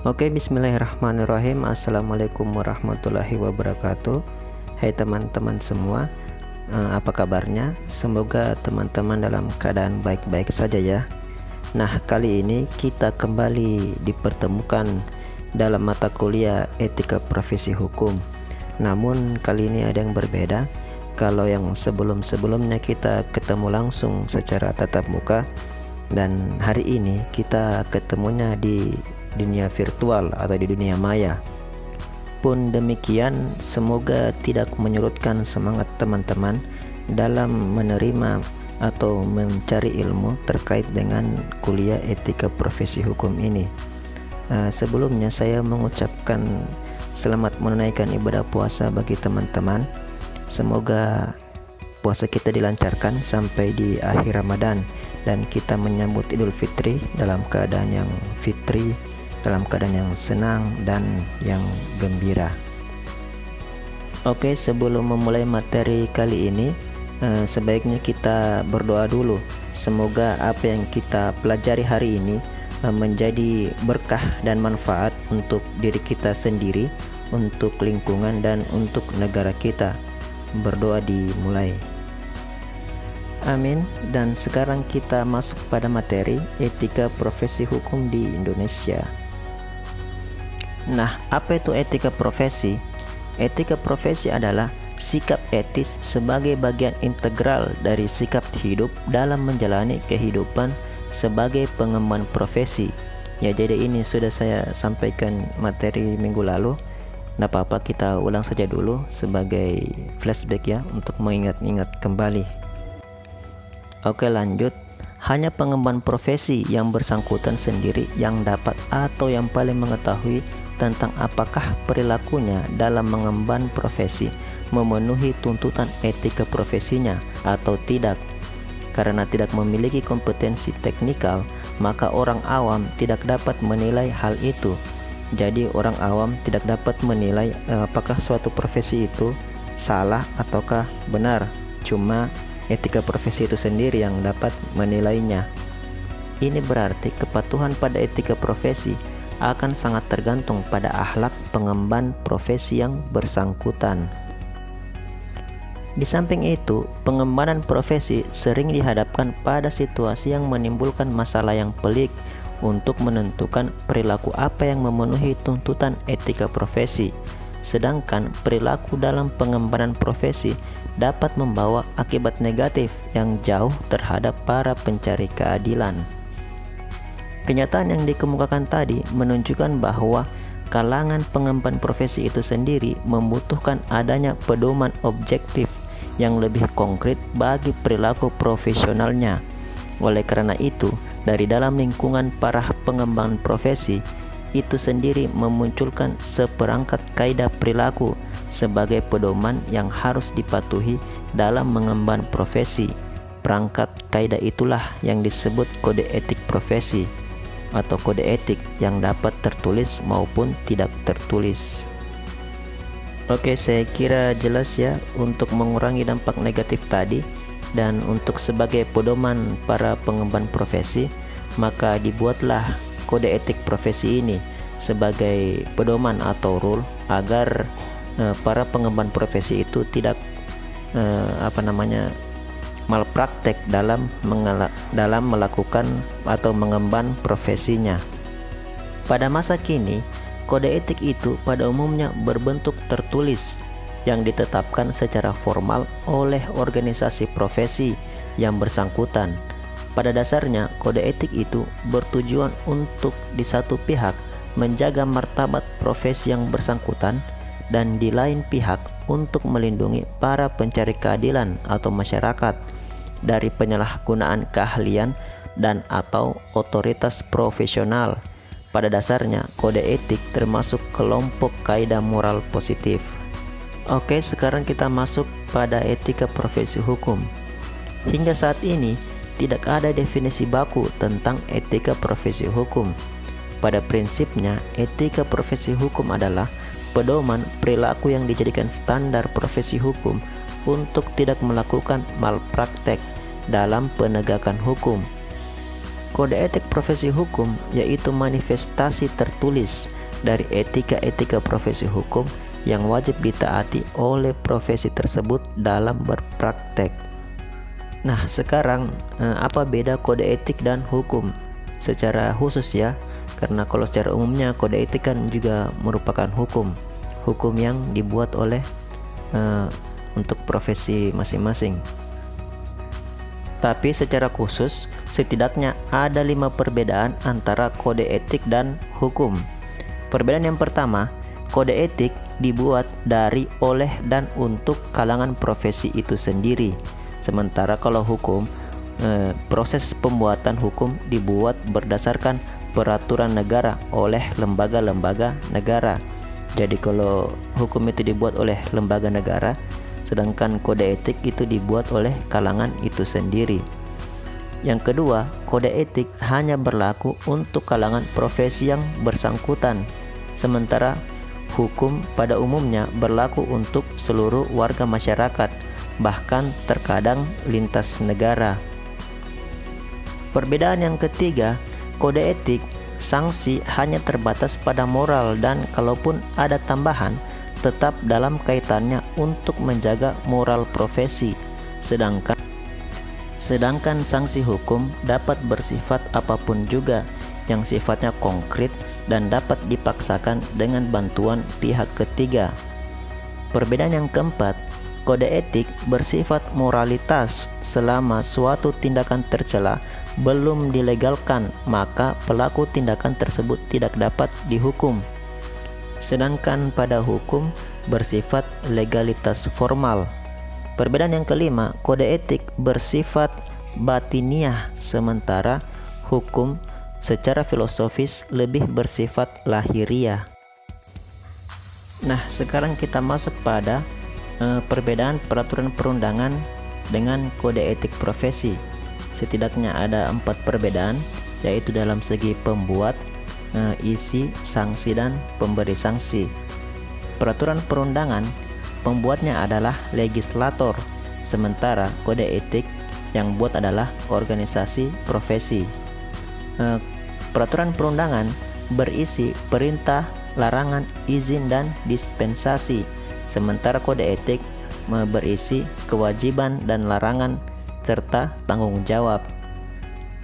Oke, bismillahirrahmanirrahim. Assalamualaikum warahmatullahi wabarakatuh. Hai teman-teman semua, apa kabarnya? Semoga teman-teman dalam keadaan baik-baik saja ya. Nah, kali ini kita kembali dipertemukan dalam mata kuliah etika profesi hukum. Namun kali ini ada yang berbeda. Kalau yang sebelum-sebelumnya kita ketemu langsung secara tatap muka, dan hari ini kita ketemunya di dunia virtual atau di dunia maya. Pun demikian, semoga tidak menyurutkan semangat teman-teman dalam menerima atau mencari ilmu terkait dengan kuliah etika profesi hukum ini. Sebelumnya saya mengucapkan selamat menunaikan ibadah puasa bagi teman-teman. Semoga puasa kita dilancarkan sampai di akhir Ramadan dan kita menyambut Idul Fitri dalam keadaan yang fitri, dalam keadaan yang senang dan yang gembira. Oke, sebelum memulai materi kali ini, sebaiknya kita berdoa dulu. Semoga apa yang kita pelajari hari ini menjadi berkah dan manfaat untuk diri kita sendiri, untuk lingkungan dan untuk negara kita. Berdoa dimulai. Amin. Dan sekarang kita masuk pada materi etika profesi hukum di Indonesia. Nah, apa itu etika profesi? Etika profesi adalah sikap etis sebagai bagian integral dari sikap hidup dalam menjalani kehidupan sebagai pengemban profesi. Ya, jadi ini sudah saya sampaikan materi minggu lalu. Nggak apa-apa, kita ulang saja dulu sebagai flashback ya, untuk mengingat-ingat kembali. Oke, lanjut. Hanya pengemban profesi yang bersangkutan sendiri yang dapat atau yang paling mengetahui tentang apakah perilakunya dalam mengemban profesi memenuhi tuntutan etika profesinya atau tidak. Karena tidak memiliki kompetensi teknikal, maka orang awam tidak dapat menilai hal itu. Jadi orang awam tidak dapat menilai apakah suatu profesi itu salah ataukah benar. Cuma etika profesi itu sendiri yang dapat menilainya. Ini berarti kepatuhan pada etika profesi akan sangat tergantung pada akhlak pengemban profesi yang bersangkutan. Di samping itu, pengembangan profesi sering dihadapkan pada situasi yang menimbulkan masalah yang pelik untuk menentukan perilaku apa yang memenuhi tuntutan etika profesi. Sedangkan perilaku dalam pengembangan profesi dapat membawa akibat negatif yang jauh terhadap para pencari keadilan. Kenyataan yang dikemukakan tadi menunjukkan bahwa kalangan pengemban profesi itu sendiri membutuhkan adanya pedoman objektif yang lebih konkret bagi perilaku profesionalnya. Oleh karena itu, dari dalam lingkungan para pengemban profesi itu sendiri memunculkan seperangkat kaidah perilaku sebagai pedoman yang harus dipatuhi dalam mengemban profesi. Perangkat kaidah itulah yang disebut kode etik profesi atau kode etik yang dapat tertulis maupun tidak tertulis. Oke, saya kira jelas ya untuk mengurangi dampak negatif tadi dan untuk sebagai pedoman para pengemban profesi, maka dibuatlah kode etik profesi ini sebagai pedoman atau rule agar para pengemban profesi itu tidak malpraktek dalam melakukan atau mengemban profesinya. Pada masa kini, kode etik itu pada umumnya berbentuk tertulis yang ditetapkan secara formal oleh organisasi profesi yang bersangkutan. Pada dasarnya, kode etik itu bertujuan untuk di satu pihak menjaga martabat profesi yang bersangkutan dan di lain pihak untuk melindungi para pencari keadilan atau masyarakat dari penyalahgunaan keahlian dan atau otoritas profesional. Pada dasarnya, kode etik termasuk kelompok kaidah moral positif. Oke, sekarang kita masuk pada etika profesi hukum. Hingga saat ini, tidak ada definisi baku tentang etika profesi hukum. Pada prinsipnya, etika profesi hukum adalah pedoman perilaku yang dijadikan standar profesi hukum untuk tidak melakukan malpraktek dalam penegakan hukum. Kode etik profesi hukum yaitu manifestasi tertulis dari etika-etika profesi hukum yang wajib ditaati oleh profesi tersebut dalam berpraktek. Nah, sekarang apa beda kode etik dan hukum? Secara khusus ya, karena kalau secara umumnya kode etik kan juga merupakan hukum yang dibuat oleh untuk profesi masing-masing. Tapi secara khusus, setidaknya ada 5 perbedaan antara kode etik dan hukum. Perbedaan yang pertama, kode etik dibuat dari, oleh, dan untuk kalangan profesi itu sendiri. Sementara kalau hukum, proses pembuatan hukum dibuat berdasarkan peraturan negara oleh lembaga-lembaga negara. Jadi kalau hukum itu dibuat oleh lembaga negara, sedangkan kode etik itu dibuat oleh kalangan itu sendiri. Yang kedua, kode etik hanya berlaku untuk kalangan profesi yang bersangkutan, sementara hukum pada umumnya berlaku untuk seluruh warga masyarakat, bahkan terkadang lintas negara. Perbedaan yang ketiga, kode etik sanksi hanya terbatas pada moral dan kalaupun ada tambahan tetap dalam kaitannya untuk menjaga moral profesi, sedangkan sanksi hukum dapat bersifat apapun juga yang sifatnya konkret dan dapat dipaksakan dengan bantuan pihak ketiga. Perbedaan yang keempat, kode etik bersifat moralitas. Selama suatu tindakan tercela belum dilegalkan, maka pelaku tindakan tersebut tidak dapat dihukum. Sedangkan pada hukum bersifat legalitas formal. Perbedaan yang kelima, kode etik bersifat batiniah, sementara hukum secara filosofis lebih bersifat lahiriah. Nah, sekarang kita masuk pada perbedaan peraturan perundangan dengan kode etik profesi. Setidaknya ada 4 perbedaan, yaitu dalam segi pembuat, isi, sanksi, dan pemberi sanksi. Peraturan perundangan, pembuatnya adalah legislator, sementara kode etik yang buat adalah organisasi profesi. Peraturan perundangan berisi perintah, larangan, izin, dan dispensasi, sementara kode etik berisi kewajiban dan larangan serta tanggung jawab.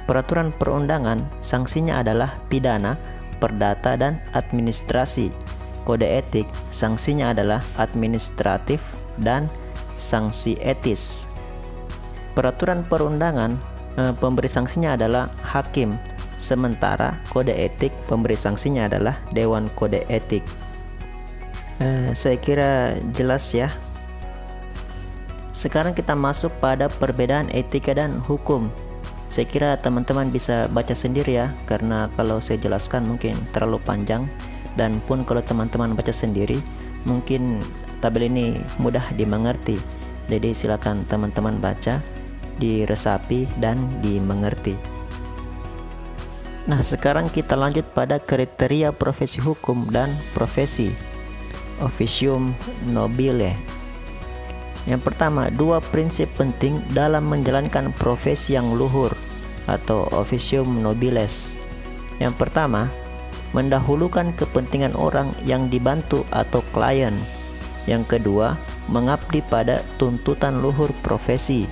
Peraturan perundangan sanksinya adalah pidana, perdata, dan administrasi. Kode etik sanksinya adalah administratif dan sanksi etis. Peraturan perundangan pemberi sanksinya adalah hakim, sementara kode etik pemberi sanksinya adalah Dewan Kode Etik. Saya kira jelas ya. Sekarang kita masuk pada perbedaan etika dan hukum. Saya kira teman-teman bisa baca sendiri ya, karena kalau saya jelaskan mungkin terlalu panjang, dan pun kalau teman-teman baca sendiri mungkin tabel ini mudah dimengerti. Jadi silakan teman-teman baca, diresapi, dan dimengerti. Nah, sekarang kita lanjut pada kriteria profesi hukum dan profesi officium nobile. Yang pertama, 2 prinsip penting dalam menjalankan profesi yang luhur atau officium nobiles. Yang pertama, mendahulukan kepentingan orang yang dibantu atau klien. Yang kedua, mengabdi pada tuntutan luhur profesi.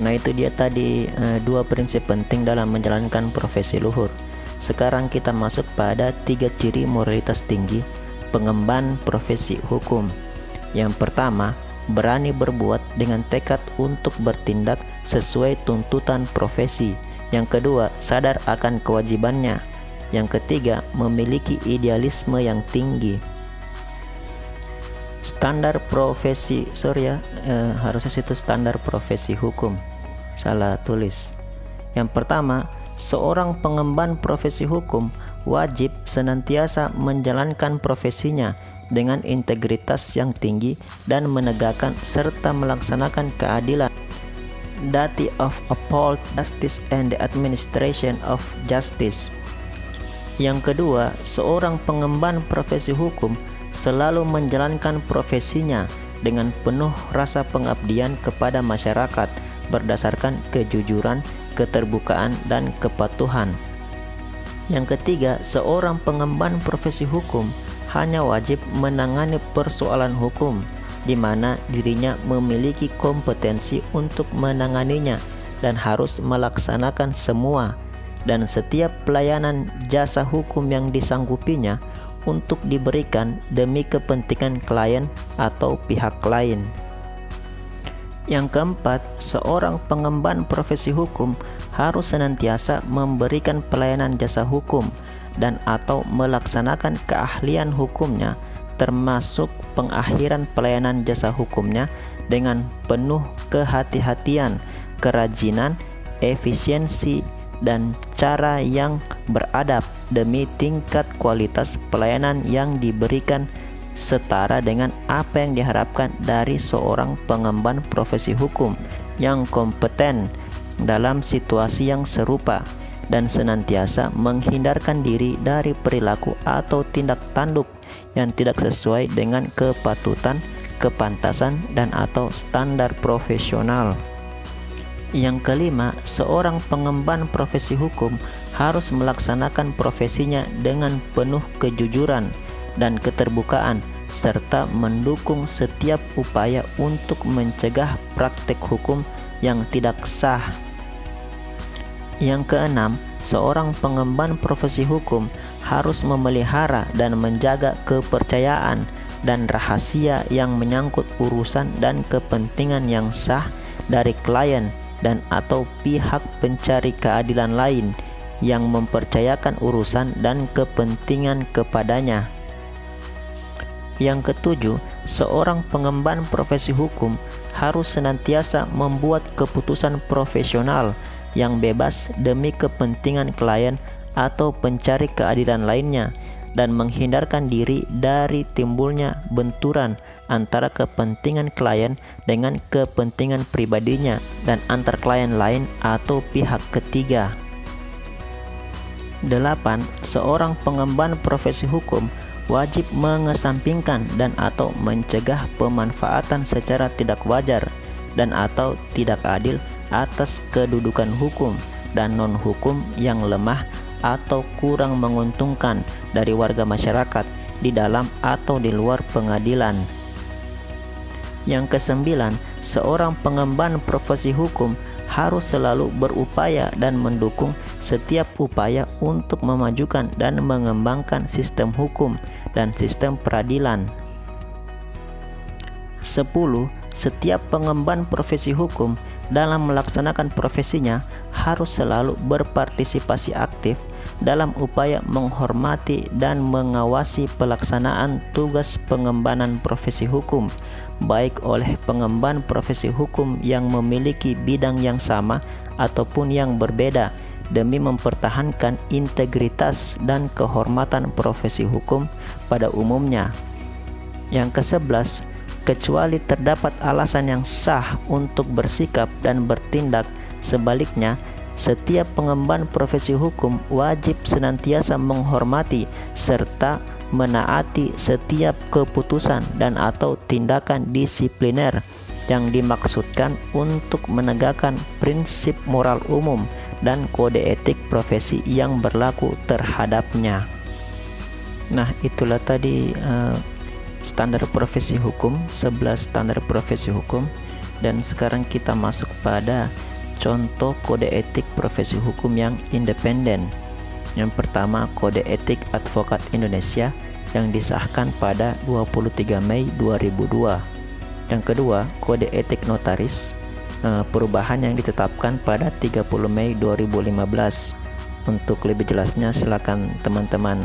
Nah, itu dia tadi 2 prinsip penting dalam menjalankan profesi luhur. Sekarang kita masuk pada 3 ciri moralitas tinggi pengemban profesi hukum. Yang pertama, berani berbuat dengan tekad untuk bertindak sesuai tuntutan profesi. Yang kedua, sadar akan kewajibannya. Yang ketiga, memiliki idealisme yang tinggi. Standar profesi, harusnya situ standar profesi hukum, salah tulis. Yang pertama, seorang pengemban profesi hukum wajib senantiasa menjalankan profesinya dengan integritas yang tinggi dan menegakkan serta melaksanakan keadilan. Duty of uphold justice and the administration of justice. Yang kedua, seorang pengemban profesi hukum selalu menjalankan profesinya dengan penuh rasa pengabdian kepada masyarakat berdasarkan kejujuran, keterbukaan, dan kepatuhan. Yang ketiga, seorang pengemban profesi hukum hanya wajib menangani persoalan hukum di mana dirinya memiliki kompetensi untuk menanganinya dan harus melaksanakan semua dan setiap pelayanan jasa hukum yang disanggupinya untuk diberikan demi kepentingan klien atau pihak lain. Yang keempat, seorang pengemban profesi hukum harus senantiasa memberikan pelayanan jasa hukum dan atau melaksanakan keahlian hukumnya termasuk pengakhiran pelayanan jasa hukumnya dengan penuh kehati-hatian, kerajinan, efisiensi, dan cara yang beradab demi tingkat kualitas pelayanan yang diberikan setara dengan apa yang diharapkan dari seorang pengemban profesi hukum yang kompeten dalam situasi yang serupa dan senantiasa menghindarkan diri dari perilaku atau tindak tanduk yang tidak sesuai dengan kepatutan, kepantasan, dan atau standar profesional. Yang kelima, seorang pengemban profesi hukum harus melaksanakan profesinya dengan penuh kejujuran dan keterbukaan serta mendukung setiap upaya untuk mencegah praktek hukum yang tidak sah. Yang keenam, seorang pengemban profesi hukum harus memelihara dan menjaga kepercayaan dan rahasia yang menyangkut urusan dan kepentingan yang sah dari klien dan atau pihak pencari keadilan lain yang mempercayakan urusan dan kepentingan kepadanya. Yang ketujuh, seorang pengemban profesi hukum harus senantiasa membuat keputusan profesional yang bebas demi kepentingan klien atau pencari keadilan lainnya dan menghindarkan diri dari timbulnya benturan antara kepentingan klien dengan kepentingan pribadinya dan antar klien lain atau pihak ketiga. 8. Seorang pengemban profesi hukum wajib mengesampingkan dan atau mencegah pemanfaatan secara tidak wajar dan atau tidak adil atas kedudukan hukum dan non-hukum yang lemah atau kurang menguntungkan dari warga masyarakat di dalam atau di luar pengadilan. Yang kesembilan, seorang pengemban profesi hukum harus selalu berupaya dan mendukung setiap upaya untuk memajukan dan mengembangkan sistem hukum dan sistem peradilan. 10. Setiap pengemban profesi hukum dalam melaksanakan profesinya harus selalu berpartisipasi aktif dalam upaya menghormati dan mengawasi pelaksanaan tugas pengembanan profesi hukum, baik oleh pengemban profesi hukum yang memiliki bidang yang sama ataupun yang berbeda, demi mempertahankan integritas dan kehormatan profesi hukum pada umumnya. Yang ke-11, kecuali terdapat alasan yang sah untuk bersikap dan bertindak sebaliknya, setiap pengemban profesi hukum wajib senantiasa menghormati serta menaati setiap keputusan dan atau tindakan disipliner yang dimaksudkan untuk menegakkan prinsip moral umum dan kode etik profesi yang berlaku terhadapnya. Nah, itulah tadi standar profesi hukum, 11 standar profesi hukum. Dan sekarang kita masuk pada contoh kode etik profesi hukum yang independen. Yang pertama, Kode Etik Advokat Indonesia yang disahkan pada 23 Mei 2002. Yang kedua, Kode Etik Notaris, perubahan yang ditetapkan pada 30 Mei 2015. Untuk lebih jelasnya silakan teman-teman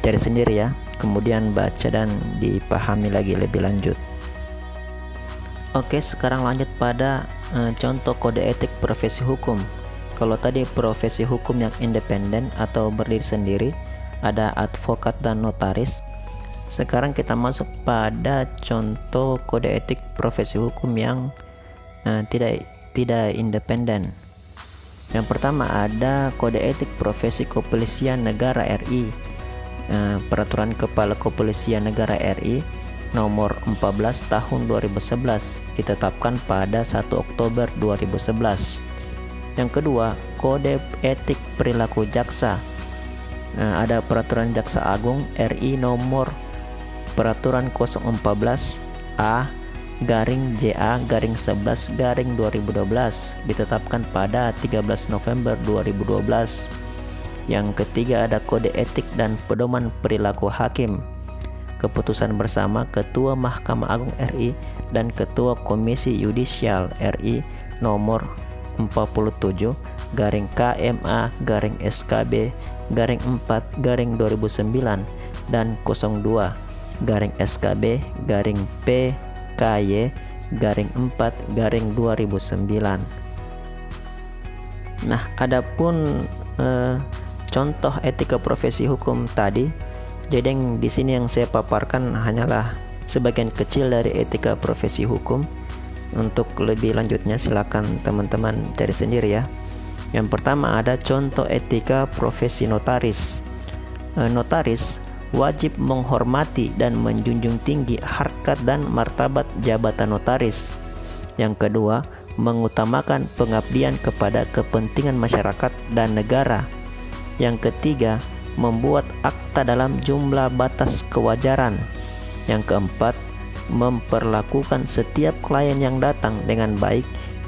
cari sendiri ya, kemudian baca dan dipahami lagi lebih lanjut. Oke, sekarang lanjut pada contoh kode etik profesi hukum. Kalau tadi profesi hukum yang independen atau berdiri sendiri, ada advokat dan notaris. Sekarang kita masuk pada contoh kode etik profesi hukum yang tidak independen. Yang pertama ada Kode Etik Profesi Kepolisian Negara RI, Peraturan Kepala Kepolisian Negara RI nomor 14 tahun 2011, ditetapkan pada 1 Oktober 2011. Yang kedua, kode etik perilaku jaksa. Nah, ada peraturan Jaksa Agung RI nomor peraturan 014 A garing JA garing 11 garing 2012 ditetapkan pada 13 November 2012. Yang ketiga, ada kode etik dan pedoman perilaku hakim. Keputusan bersama Ketua Mahkamah Agung RI dan Ketua Komisi Yudisial RI nomor 47 garing KMA garing SKB garing 4 garing 2009 dan 02 garing SKB garing PKY garing 4 garing 2009. Nah, adapun contoh etika profesi hukum tadi, jadi yang di sini yang saya paparkan hanyalah sebagian kecil dari etika profesi hukum. Untuk lebih lanjutnya silakan teman-teman cari sendiri ya. Yang pertama, ada contoh etika profesi notaris. Notaris wajib menghormati dan menjunjung tinggi harkat dan martabat jabatan notaris. Yang kedua, mengutamakan pengabdian kepada kepentingan masyarakat dan negara. Yang ketiga, membuat akta dalam jumlah batas kewajaran. Yang keempat, memperlakukan setiap klien yang datang dengan baik,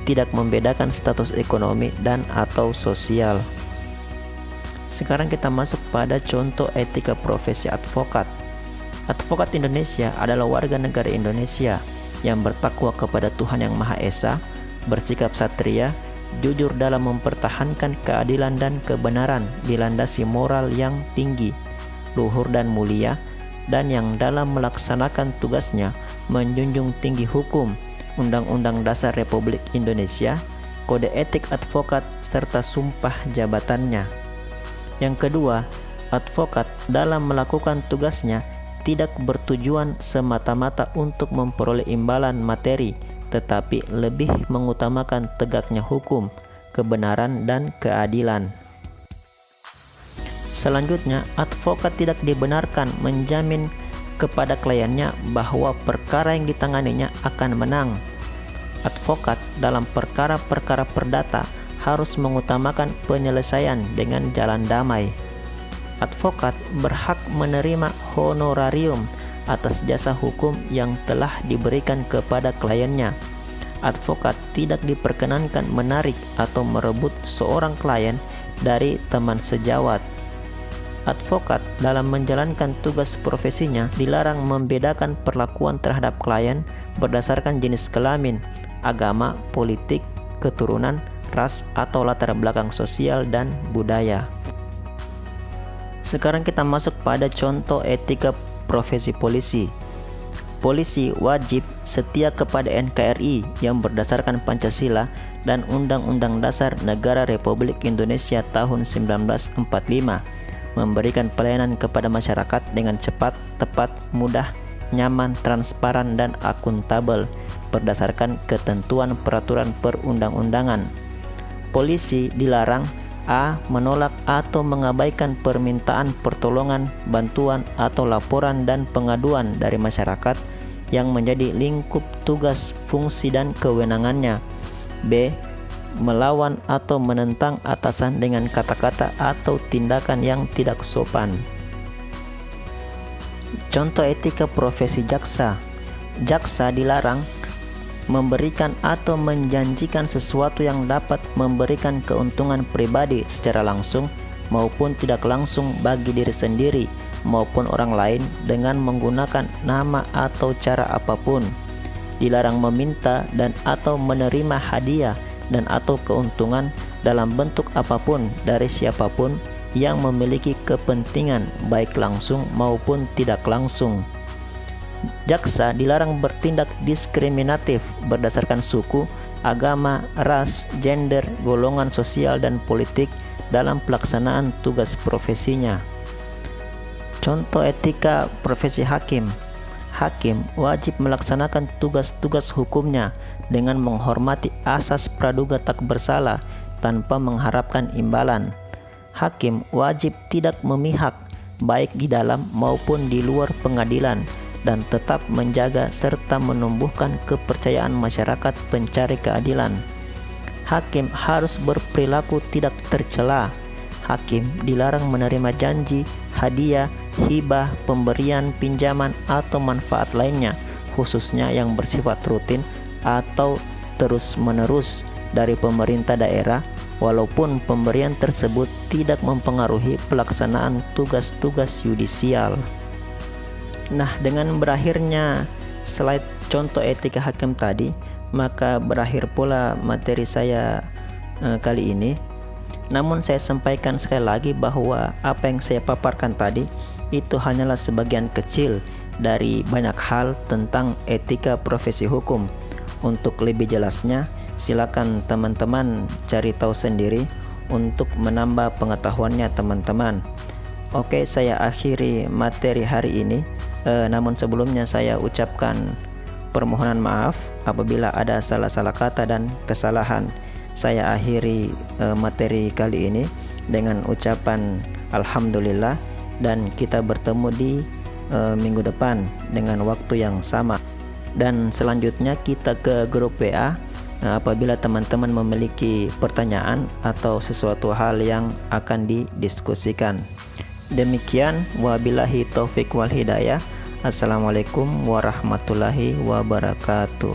tidak membedakan status ekonomi dan atau sosial. Sekarang kita masuk pada contoh etika profesi advokat. Advokat Indonesia adalah warga negara Indonesia yang bertakwa kepada Tuhan Yang Maha Esa, bersikap satria, jujur dalam mempertahankan keadilan dan kebenaran, dilandasi moral yang tinggi, luhur dan mulia, dan yang dalam melaksanakan tugasnya menjunjung tinggi hukum, Undang-Undang Dasar Republik Indonesia, kode etik advokat, serta sumpah jabatannya. Yang kedua, advokat dalam melakukan tugasnya tidak bertujuan semata-mata untuk memperoleh imbalan materi, tetapi lebih mengutamakan tegaknya hukum, kebenaran, dan keadilan. Selanjutnya, advokat tidak dibenarkan menjamin kepada kliennya bahwa perkara yang ditanganinya akan menang. Advokat dalam perkara-perkara perdata harus mengutamakan penyelesaian dengan jalan damai. Advokat berhak menerima honorarium atas jasa hukum yang telah diberikan kepada kliennya. Advokat tidak diperkenankan menarik atau merebut seorang klien dari teman sejawat. Advokat dalam menjalankan tugas profesinya dilarang membedakan perlakuan terhadap klien berdasarkan jenis kelamin, agama, politik, keturunan, ras, atau latar belakang sosial dan budaya. Sekarang kita masuk pada contoh etika profesi polisi. Polisi wajib setia kepada NKRI yang berdasarkan Pancasila dan Undang-Undang Dasar Negara Republik Indonesia tahun 1945, memberikan pelayanan kepada masyarakat dengan cepat, tepat, mudah, nyaman, transparan, dan akuntabel berdasarkan ketentuan peraturan perundang-undangan. Polisi dilarang: A. Menolak atau mengabaikan permintaan pertolongan, bantuan, atau laporan dan pengaduan dari masyarakat yang menjadi lingkup tugas, fungsi, dan kewenangannya. B. Melawan atau menentang atasan dengan kata-kata atau tindakan yang tidak sopan. Contoh etika profesi jaksa. Jaksa dilarang memberikan atau menjanjikan sesuatu yang dapat memberikan keuntungan pribadi secara langsung maupun tidak langsung bagi diri sendiri maupun orang lain dengan menggunakan nama atau cara apapun. Dilarang meminta dan atau menerima hadiah dan atau keuntungan dalam bentuk apapun dari siapapun yang memiliki kepentingan baik langsung maupun tidak langsung. Jaksa dilarang bertindak diskriminatif berdasarkan suku, agama, ras, gender, golongan sosial, dan politik dalam pelaksanaan tugas profesinya. Contoh etika profesi hakim. Hakim wajib melaksanakan tugas-tugas hukumnya dengan menghormati asas praduga tak bersalah tanpa mengharapkan imbalan. Hakim wajib tidak memihak baik di dalam maupun di luar pengadilan dan tetap menjaga serta menumbuhkan kepercayaan masyarakat pencari keadilan. hakim harus berperilaku tidak tercela. Hakim dilarang menerima janji, hadiah, hibah, pemberian, pinjaman, atau manfaat lainnya, khususnya yang bersifat rutin atau terus-menerus dari pemerintah daerah, walaupun pemberian tersebut tidak mempengaruhi pelaksanaan tugas-tugas yudisial. Nah, dengan berakhirnya slide contoh etika hakim tadi, maka berakhir pula materi saya kali ini. Namun saya sampaikan sekali lagi bahwa apa yang saya paparkan tadi itu hanyalah sebagian kecil dari banyak hal tentang etika profesi hukum. Untuk lebih jelasnya, silakan teman-teman cari tahu sendiri untuk menambah pengetahuannya teman-teman. Oke, saya akhiri materi hari ini. Namun sebelumnya saya ucapkan permohonan maaf apabila ada salah-salah kata dan kesalahan. Saya akhiri materi kali ini dengan ucapan alhamdulillah, dan kita bertemu di minggu depan dengan waktu yang sama. Dan selanjutnya kita ke grup WA apabila teman-teman memiliki pertanyaan atau sesuatu hal yang akan didiskusikan. Demikian, wabillahi taufik wal hidayah. Assalamualaikum warahmatullahi wabarakatuh.